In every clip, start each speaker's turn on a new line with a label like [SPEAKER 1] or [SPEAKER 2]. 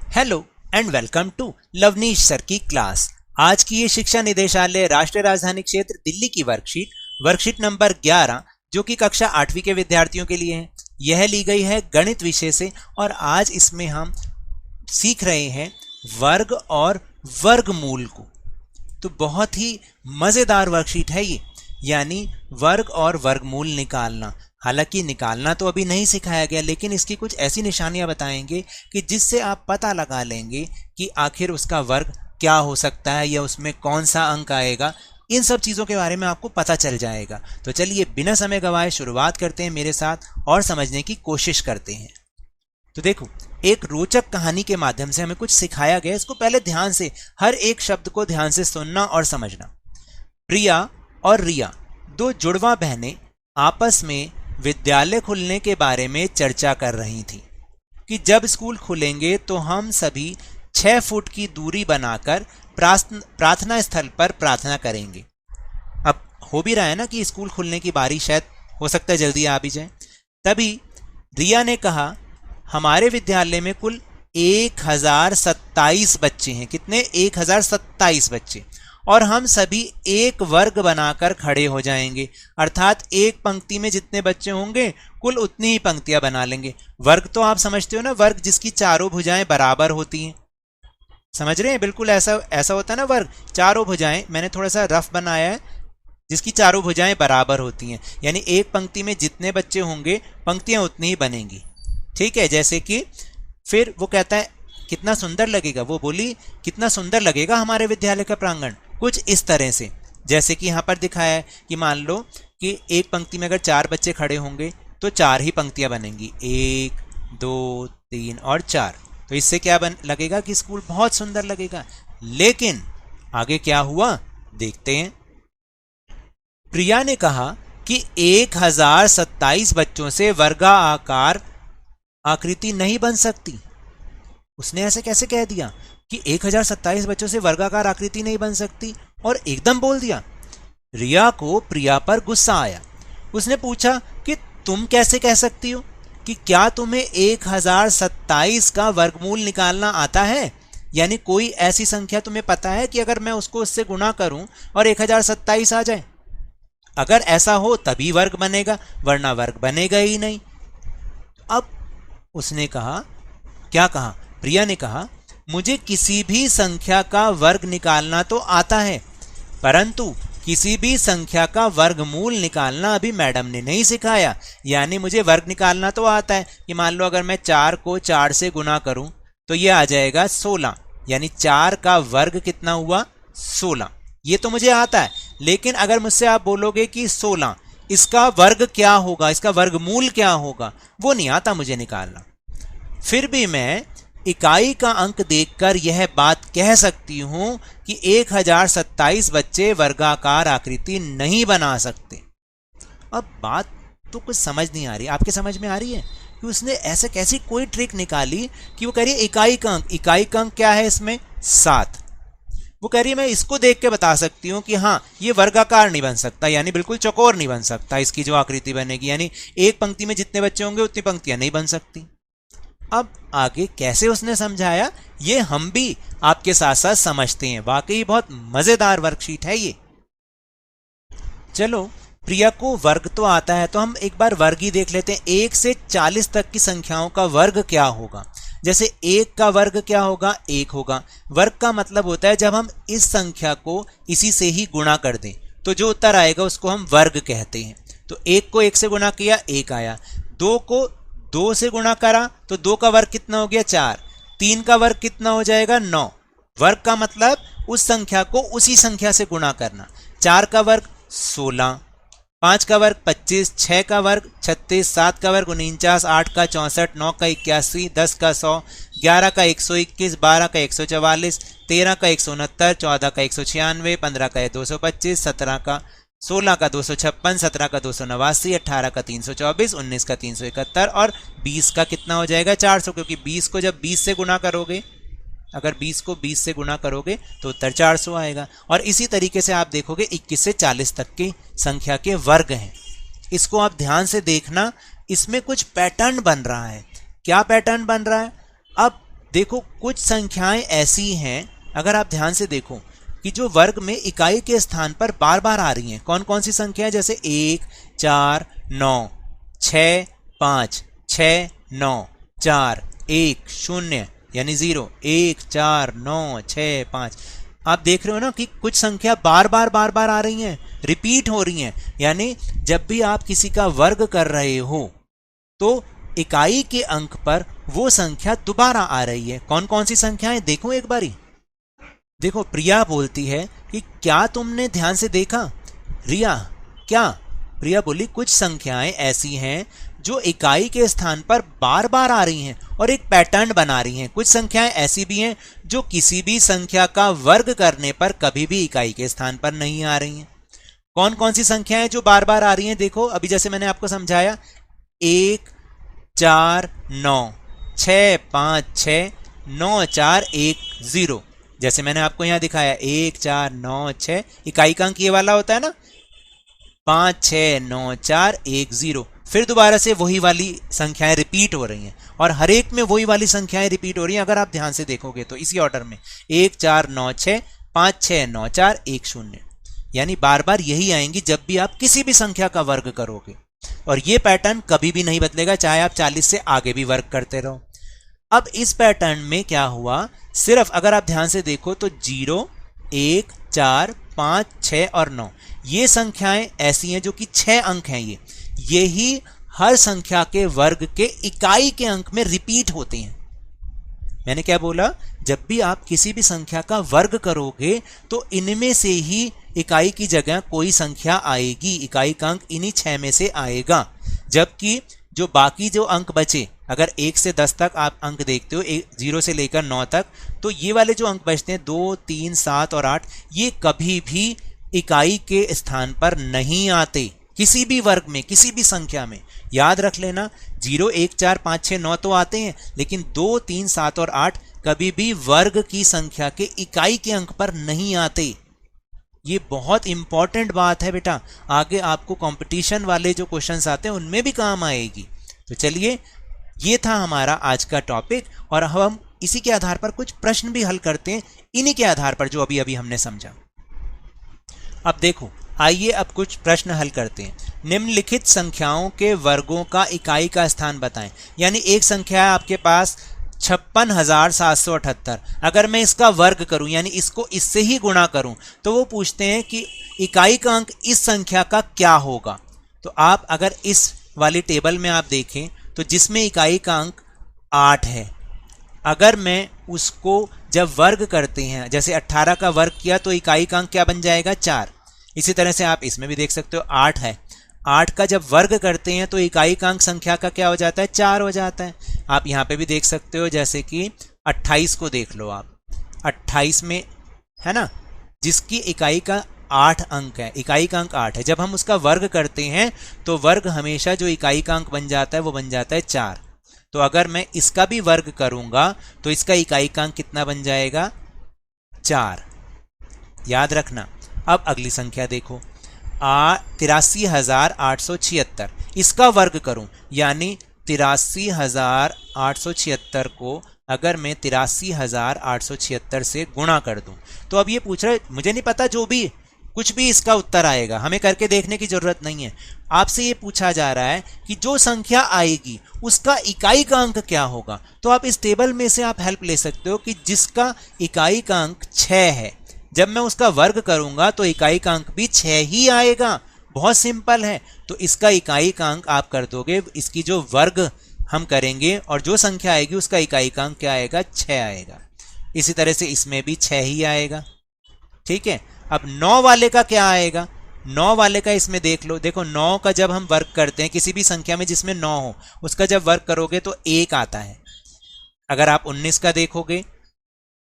[SPEAKER 1] Hello and welcome to Lavneesh sir की class. आज की ये शिक्षा निदेशालय राष्ट्रीय राजधानी क्षेत्र दिल्ली की वर्कशीट नंबर 11 जो कि कक्षा 8वीं के विद्यार्थियों के लिए है, यह ली गई है गणित विषय से। और आज इसमें हम सीख रहे हैं वर्ग और वर्गमूल को। तो बहुत ही मजेदार वर्कशीट है ये, यानी वर्ग और वर्गमूल निकालना। हालांकि निकालना तो अभी नहीं सिखाया गया, लेकिन इसकी कुछ ऐसी निशानियां बताएंगे कि जिससे आप पता लगा लेंगे कि आखिर उसका वर्ग क्या हो सकता है या उसमें कौन सा अंक आएगा। इन सब चीज़ों के बारे में आपको पता चल जाएगा। तो चलिए बिना समय गवाए शुरुआत करते हैं मेरे साथ और समझने की कोशिश करते हैं। तो देखो, एक रोचक कहानी के माध्यम से हमें कुछ सिखाया गया। इसको पहले ध्यान से, हर एक शब्द को ध्यान से सुनना और समझना। प्रिया और रिया, दो जुड़वा बहनें, आपस में विद्यालय खुलने के बारे में चर्चा कर रही थी कि जब स्कूल खुलेंगे तो हम सभी 6 फुट की दूरी बनाकर प्रार्थना स्थल पर प्रार्थना करेंगे। अब हो भी रहा है ना कि स्कूल खुलने की बारी शायद हो सकता है जल्दी आ भी जाए। तभी रिया ने कहा, हमारे विद्यालय में कुल 1027 बच्चे हैं। कितने? 1027 बच्चे। और हम सभी एक वर्ग बनाकर खड़े हो जाएंगे, अर्थात एक पंक्ति में जितने बच्चे होंगे कुल उतनी ही पंक्तियां बना लेंगे। वर्ग तो आप समझते हो ना, वर्ग जिसकी चारों भुजाएं बराबर होती हैं। समझ रहे हैं? बिल्कुल ऐसा होता है ना वर्ग, चारों भुजाएं, मैंने थोड़ा सा रफ बनाया है, जिसकी चारों भुजाएं बराबर होती हैं। यानी एक पंक्ति में जितने बच्चे होंगे पंक्तियां उतनी ही बनेंगी। ठीक है, जैसे कि फिर वो कहता है कितना सुंदर लगेगा, वो बोली कितना सुंदर लगेगा हमारे विद्यालय का प्रांगण। कुछ इस तरह से, जैसे कि यहाँ पर दिखाया है कि मान लो कि एक पंक्ति में अगर 4 बच्चे खड़े होंगे तो 4 ही पंक्तियां बनेंगी, 1 2 3 और 4। तो इससे क्या लगेगा कि स्कूल बहुत सुंदर लगेगा। लेकिन आगे क्या हुआ देखते हैं। प्रिया ने कहा कि 1027 बच्चों से वर्गाकार आकृति नहीं बन सकती। उसने ऐसे कैसे कह दिया कि 1027 बच्चों से वर्गाकार आकृति नहीं बन सकती, और एकदम बोल दिया। रिया को प्रिया पर गुस्सा आया। उसने पूछा कि तुम कैसे कह सकती हो, कि क्या तुम्हें 1027 का वर्गमूल निकालना आता है? यानी कोई ऐसी संख्या तुम्हें पता है कि अगर मैं उसको उससे गुणा करूं और 1027 आ जाए? अगर ऐसा हो तभी वर्ग बनेगा, वरना वर्ग बनेगा ही नहीं। अब उसने कहा, क्या कहा? प्रिया ने कहा, मुझे किसी भी संख्या का वर्ग निकालना तो आता है, परंतु किसी भी संख्या का वर्गमूल निकालना अभी मैडम ने नहीं सिखाया। यानी मुझे वर्ग निकालना तो आता है कि मान लो अगर मैं 4 को 4 से गुना करूं तो ये आ जाएगा 16, यानी 4 का वर्ग कितना हुआ? 16। ये तो मुझे आता है। लेकिन अगर मुझसे आप बोलोगे कि 16 इसका वर्ग क्या होगा, इसका वर्गमूल क्या होगा, वो नहीं आता मुझे निकालना। फिर भी मैं इकाई का अंक देखकर यह बात कह सकती हूं कि 1027 बच्चे वर्गाकार आकृति नहीं बना सकते। अब बात तो कुछ समझ नहीं आ रही, आपके समझ में आ रही है कि उसने ऐसे कैसी कोई ट्रिक निकाली कि वो कह रही है इकाई का अंक। इकाई का अंक क्या है इसमें? 7। वो कह रही है मैं इसको देख के बता सकती हूँ कि हाँ ये वर्गाकार नहीं बन सकता, यानी बिल्कुल चौकोर नहीं बन सकता। इसकी जो आकृति बनेगी, यानी एक पंक्ति में जितने बच्चे होंगे उतनी पंक्तियां नहीं बन सकती। अब आगे कैसे उसने समझाया ये हम भी आपके साथ साथ समझते हैं। वाकई बहुत मजेदार वर्कशीट है ये। चलो, प्रिया को वर्ग तो आता है तो हम एक बार वर्ग ही देख लेते हैं। 1 से 40 तक की संख्याओं का वर्ग क्या होगा। जैसे 1 का वर्ग क्या होगा? 1 होगा। वर्ग का मतलब होता है जब हम इस संख्या को इसी से ही गुणा कर दें तो जो उत्तर आएगा उसको हम वर्ग कहते हैं। तो 1 को 1 से गुणा किया, 1 आया। 2 को 2 से गुणा करा तो 2 का वर्ग कितना हो गया? 4। 3 का वर्ग कितना हो जाएगा? 9। वर्ग का मतलब उस संख्या को उसी संख्या से गुणा करना। 4 का वर्ग 16, 5 का वर्ग 25, 6 का वर्ग 36, 7 का वर्ग 49, 8 का 64, 9 का 81, 10 का 100, 11 का 121, 12 का 144, 13 का 169, 14 का 196, 15 का 225, 16 का 256, 17 का 289, 18 का 324, 19 का 371 और 20 का कितना हो जाएगा? 400। क्योंकि 20 को जब 20 से गुणा करोगे, अगर 20 को 20 से गुणा करोगे तो उत्तर 400 आएगा। और इसी तरीके से आप देखोगे 21 से 40 तक की संख्या के वर्ग हैं। इसको आप ध्यान से देखना, इसमें कुछ पैटर्न बन रहा है। क्या पैटर्न बन रहा है? अब देखो कुछ संख्याएं ऐसी हैं, अगर आप ध्यान से देखो, कि जो वर्ग में इकाई के स्थान पर बार बार आ रही हैं। कौन कौन सी संख्याएं? जैसे 1, 4, 9, 6, 5, 6, 9, 4, 1, 0 यानी 0, 1, 4, 9, 6, 5। आप देख रहे हो ना कि कुछ संख्या बार बार आ रही हैं, रिपीट हो रही हैं। यानी जब भी आप किसी का वर्ग कर रहे हो तो इकाई के अंक पर वो संख्या दोबारा आ रही है। कौन कौन सी संख्याएं देखो एक बारी। देखो प्रिया बोलती है कि क्या तुमने ध्यान से देखा? रिया क्या? प्रिया बोली कुछ संख्याएं ऐसी हैं जो इकाई के स्थान पर बार बार आ रही हैं और एक पैटर्न बना रही हैं। कुछ संख्याएं ऐसी भी हैं जो किसी भी संख्या का वर्ग करने पर कभी भी इकाई के स्थान पर नहीं आ रही हैं। कौन कौन सी संख्याएं जो बार बार आ रही हैं? देखो अभी जैसे मैंने आपको समझाया, 1, 4, 9, 6, 5, 6, 9, 4, 1, 0। जैसे मैंने आपको यहां दिखाया 1, 4, 9, 6, इकाई का अंक ये वाला होता है ना, 5, 6, 9, 4, 1, 0। फिर दोबारा से वही वाली संख्याएं रिपीट हो रही हैं और हर एक में वही वाली संख्याएं रिपीट हो रही हैं। अगर आप ध्यान से देखोगे तो इसी ऑर्डर में 1, 4, 9, 6, 5, 6, 9, 4, 1, 0, यानी बार बार यही आएंगी जब भी आप किसी भी संख्या का वर्ग करोगे। और ये पैटर्न कभी भी नहीं बदलेगा, चाहे आप 40 से आगे भी वर्ग करते रहो। अब इस पैटर्न में क्या हुआ, सिर्फ अगर आप ध्यान से देखो तो 0, 1, 4, 5, 6 और 9 ये संख्याएं ऐसी हैं जो कि 6 अंक हैं। यही हर संख्या के वर्ग के इकाई के अंक में रिपीट होते हैं। मैंने क्या बोला? जब भी आप किसी भी संख्या का वर्ग करोगे तो इनमें से ही इकाई की जगह कोई संख्या आएगी, इकाई का अंक इन्हीं 6 में से आएगा। जबकि जो बाकी जो अंक बचे, अगर 1 से 10 तक आप अंक देखते हो, 0 से लेकर 9 तक, तो ये वाले जो अंक बचते हैं 2, 3, 7 और 8, ये कभी भी इकाई के स्थान पर नहीं आते किसी भी वर्ग में, किसी भी संख्या में। याद रख लेना, 0, 1, 4, 5, 6, 9 तो आते हैं, लेकिन 2, 3, 7 और 8 कभी भी वर्ग की संख्या के इकाई के अंक पर नहीं आते। ये बहुत इंपॉर्टेंट बात है बेटा, आगे आपको कंपटीशन वाले जो क्वेश्चंस आते हैं उनमें भी काम आएगी। तो चलिए, ये था हमारा आज का टॉपिक और हम इसी के आधार पर कुछ प्रश्न भी हल करते हैं, इन्हीं के आधार पर जो अभी अभी हमने समझा। अब देखो, आइए अब कुछ प्रश्न हल करते हैं। निम्नलिखित संख्याओं के वर्गों का इकाई का स्थान बताएं। यानी एक संख्या है आपके पास 56,778, अगर मैं इसका वर्ग करूं यानी इसको इससे ही गुणा करूं तो वो पूछते हैं कि इकाई का अंक इस संख्या का क्या होगा। तो आप अगर इस वाली टेबल में आप देखें तो जिसमें इकाई का अंक 8 है, अगर मैं उसको जब वर्ग करते हैं, जैसे 18 का वर्ग किया तो इकाई का अंक क्या बन जाएगा? 4। इसी तरह से आप इसमें भी देख सकते हो 8 है, 8 का जब वर्ग करते हैं तो इकाई का अंक संख्या का क्या हो जाता है? 4 हो जाता है। आप यहाँ पे भी देख सकते हो, जैसे कि 28 को देख लो आप, 28 में है ना, जिसकी इकाई का 8 अंक है, इकाई का अंक 8 है, जब हम उसका वर्ग करते हैं तो वर्ग हमेशा जो इकाई का अंक बन जाता है वो बन जाता है 4। तो अगर मैं इसका भी वर्ग करूंगा तो इसका इकाई का अंक कितना बन जाएगा? 4। याद रखना। अब अगली संख्या देखो, 83,876, इसका वर्ग करूं यानी 83,876 को अगर मैं 83,876 से गुणा कर दूं तो अब ये पूछ रहा है, मुझे नहीं पता, जो भी कुछ भी इसका उत्तर आएगा, हमें करके देखने की जरूरत नहीं है। आपसे ये पूछा जा रहा है कि जो संख्या आएगी उसका इकाई का अंक क्या होगा। तो आप इस टेबल में से आप हेल्प ले सकते हो कि जिसका इकाई का अंक 6 है, जब मैं उसका वर्ग करूंगा तो इकाई का अंक भी 6 ही आएगा। बहुत सिंपल है। तो इसका इकाई का अंक आप कर दोगे, इसकी जो वर्ग हम करेंगे और जो संख्या आएगी उसका इकाई का अंक क्या आएगा? 6 आएगा। इसी तरह से इसमें भी 6 ही आएगा। ठीक है। अब 9 वाले का क्या आएगा? 9 वाले का इसमें देख लो, देखो 9 का जब हम वर्ग करते हैं किसी भी संख्या में जिसमें 9 हो, उसका जब वर्ग करोगे तो 1 आता है। अगर आप 19 का देखोगे,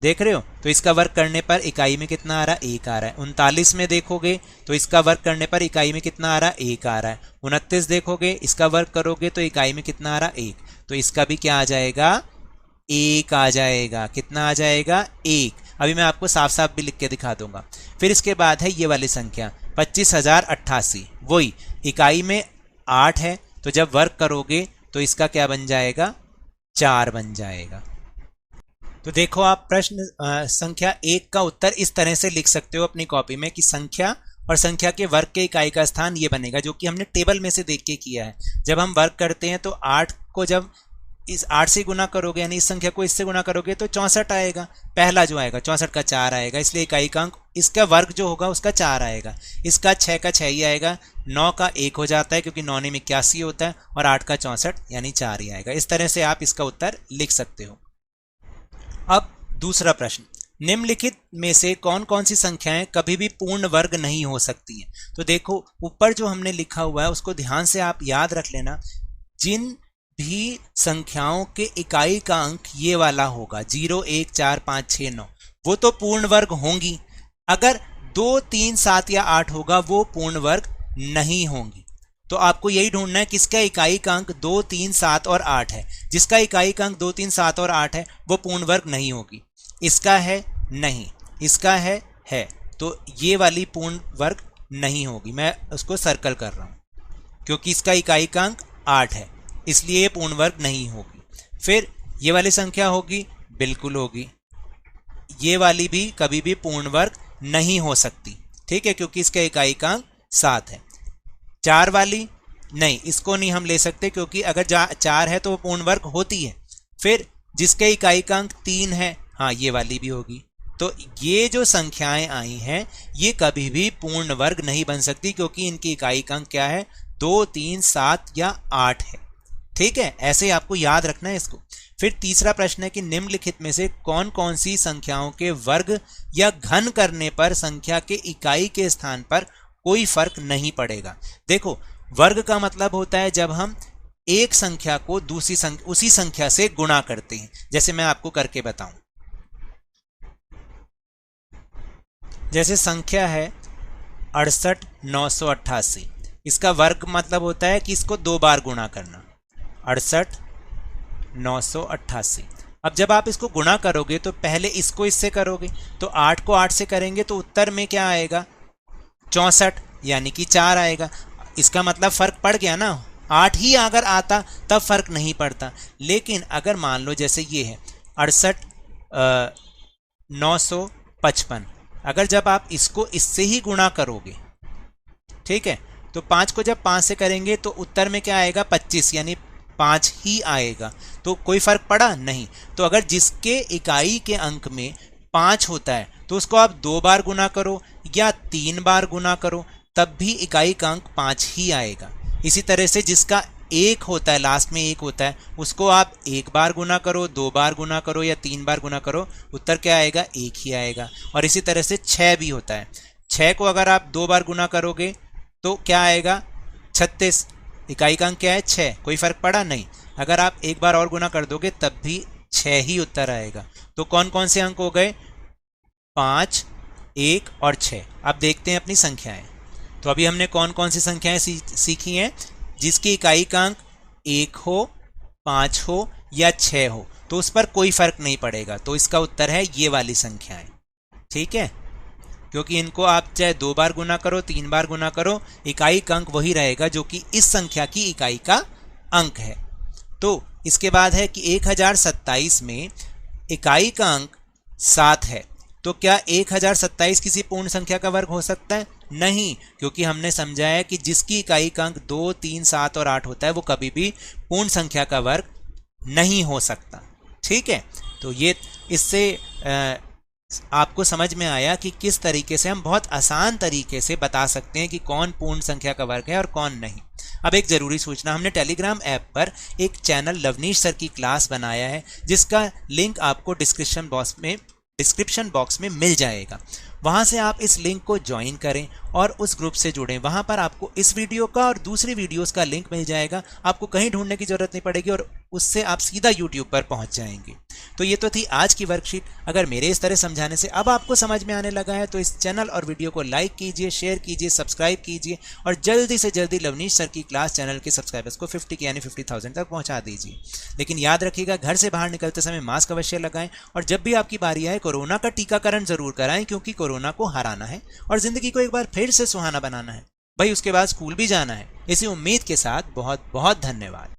[SPEAKER 1] देख रहे हो, तो इसका वर्ग करने पर इकाई में कितना आ रहा है? 1 आ रहा है। 39 में देखोगे तो इसका वर्ग करने पर इकाई में कितना आ रहा है? 1 आ रहा है। 29 देखोगे, इसका वर्ग करोगे तो इकाई में कितना आ रहा है? 1। तो इसका भी क्या आ जाएगा? 1 आ जाएगा। कितना आ जाएगा? 1। अभी मैं आपको साफ साफ भी लिख के दिखा दूंगा। फिर इसके बाद है ये वाली संख्या 25,088, वही इकाई में 8 है, तो जब वर्ग करोगे तो इसका क्या बन जाएगा? 4 बन जाएगा। तो देखो आप प्रश्न संख्या 1 का उत्तर इस तरह से लिख सकते हो अपनी कॉपी में कि संख्या और संख्या के वर्ग के इकाई का स्थान ये बनेगा, जो कि हमने टेबल में से देख के किया है। जब हम वर्ग करते हैं तो 8 को जब इस 8 से गुना करोगे, यानी इस संख्या को इससे गुना करोगे तो 64 आएगा। पहला जो आएगा 64 का 4 आएगा, इसलिए इकाई का अंक इसका वर्ग जो होगा उसका 4 आएगा। इसका 6 का 6 ही आएगा, 9 का 1 हो जाता है क्योंकि 9 में 81 होता है, और 8 का 64 यानी 4 ही आएगा। इस तरह से आप इसका उत्तर लिख सकते हो। अब दूसरा प्रश्न, निम्नलिखित में से कौन कौन सी संख्याएं कभी भी पूर्ण वर्ग नहीं हो सकती हैं? तो देखो ऊपर जो हमने लिखा हुआ है उसको ध्यान से आप याद रख लेना। जिन भी संख्याओं के इकाई का अंक ये वाला होगा 0, 1, 4, 5, 6, 9, वो तो पूर्ण वर्ग होंगी। अगर 2, 3, 7 या 8 होगा वो पूर्ण वर्ग नहीं होंगी। तो आपको यही ढूंढना है किसका इकाई का अंक 2, 3, 7 और 8 है। जिसका इकाई का अंक 2, 3, 7 और 8 है वो पूर्ण वर्ग नहीं होगी। इसका है नहीं, इसका है, तो ये वाली पूर्ण वर्ग नहीं होगी। मैं उसको सर्कल कर रहा हूं क्योंकि इसका इकाई का अंक 8 है, इसलिए ये पूर्ण वर्ग नहीं होगी। फिर ये वाली संख्या होगी, बिल्कुल होगी। ये वाली भी कभी भी पूर्ण वर्ग नहीं हो सकती, ठीक है, क्योंकि इसका इकाई का अंक 7 है। 4 वाली नहीं, इसको नहीं हम ले सकते क्योंकि अगर 4 है तो वो पूर्ण वर्ग होती है। फिर जिसके इकाई का अंक 3 है, हाँ ये वाली भी होगी। तो ये जो संख्याएं आई हैं ये कभी भी पूर्ण वर्ग नहीं बन सकती क्योंकि इनकी इकाई का अंक क्या है, 2, 3, 7 या 8 है। ठीक है, ऐसे आपको याद रखना है इसको। फिर तीसरा प्रश्न है कि निम्नलिखित में से कौन कौन सी संख्याओं के वर्ग या घन करने पर संख्या के इकाई के स्थान पर कोई फर्क नहीं पड़ेगा। देखो वर्ग का मतलब होता है जब हम एक संख्या को दूसरी उसी संख्या से गुणा करते हैं। जैसे मैं आपको करके बताऊं, जैसे संख्या है 68,988, इसका वर्ग मतलब होता है कि इसको 2 बार गुणा करना, 68,988। अब जब आप इसको गुणा करोगे तो पहले इसको इससे करोगे, तो 8 को 8 से करेंगे तो उत्तर में क्या आएगा, 64 यानी कि 4 आएगा। इसका मतलब फर्क पड़ गया ना। 8 ही अगर आता तब फर्क नहीं पड़ता, लेकिन अगर मान लो जैसे ये है 68,955, अगर जब आप इसको इससे ही गुणा करोगे, ठीक है, तो 5 को जब 5 से करेंगे तो उत्तर में क्या आएगा, 25 यानी 5 ही आएगा। तो कोई फर्क पड़ा नहीं। तो अगर जिसके इकाई के अंक में 5 होता है तो उसको आप 2 बार गुना करो या 3 बार गुना करो, तब भी इकाई का अंक 5 ही आएगा। इसी तरह से जिसका 1 होता है, लास्ट में 1 होता है, उसको आप 1 बार गुना करो, 2 बार गुना करो या 3 बार गुना करो, उत्तर क्या आएगा, 1 ही आएगा। और इसी तरह से 6 भी होता है। 6 को अगर आप 2 बार गुना करोगे तो क्या आएगा, 36, इकाई का अंक क्या है, 6, कोई फर्क पड़ा नहीं। अगर आप 1 बार और गुना कर दोगे तब भी 6 ही उत्तर आएगा। तो कौन कौन से अंक हो गए, 5, 1 और 6। अब देखते हैं अपनी संख्याएं। तो अभी हमने कौन कौन सी संख्याएं सीखी हैं, जिसकी इकाई का अंक 1 हो, 5 हो या 6 हो, तो उस पर कोई फर्क नहीं पड़ेगा। तो इसका उत्तर है ये वाली संख्याएं, ठीक है, क्योंकि इनको आप चाहे 2 बार गुना करो, 3 बार गुना करो, इकाई का अंक वही रहेगा जो कि इस संख्या की इकाई का अंक है। तो इसके बाद है कि 1027 में इकाई का अंक 7 है, तो क्या 1027 किसी पूर्ण संख्या का वर्ग हो सकता है, नहीं, क्योंकि हमने समझा है कि जिसकी इकाई का अंक 2, 3, 7 और 8 होता है वो कभी भी पूर्ण संख्या का वर्ग नहीं हो सकता। ठीक है, तो ये इससे आपको समझ में आया कि किस तरीके से हम बहुत आसान तरीके से बता सकते हैं कि कौन पूर्ण संख्या का वर्ग है और कौन नहीं। अब एक जरूरी सूचना, हमने टेलीग्राम ऐप पर एक चैनल लवनीश सर की क्लास बनाया है, जिसका लिंक आपको डिस्क्रिप्शन बॉक्स में मिल जाएगा। वहां से आप इस लिंक को ज्वाइन करें और उस ग्रुप से जुड़ें। वहां पर आपको इस वीडियो का और दूसरी वीडियोस का लिंक मिल जाएगा। आपको कहीं ढूंढने की जरूरत नहीं पड़ेगी और उससे आप सीधा यूट्यूब पर पहुंच जाएंगे। तो ये तो थी आज की वर्कशीट। अगर मेरे इस तरह समझाने से अब आपको समझ में आने लगा है तो इस चैनल और वीडियो को लाइक कीजिए, शेयर कीजिए, सब्सक्राइब कीजिए और जल्दी से जल्दी लवनीश सर की क्लास चैनल के सब्सक्राइबर्स को 50 यानी 50,000 तक पहुंचा दीजिए। लेकिन याद रखिएगा, घर से बाहर निकलते समय मास्क अवश्य लगाएं और जब भी आपकी बारी आए कोरोना का टीकाकरण जरूर कराएं, क्योंकि कोरोना को हराना है और जिंदगी को एक बार फिर से सुहाना बनाना है। भाई उसके बाद स्कूल भी जाना है। इसी उम्मीद के साथ बहुत बहुत धन्यवाद।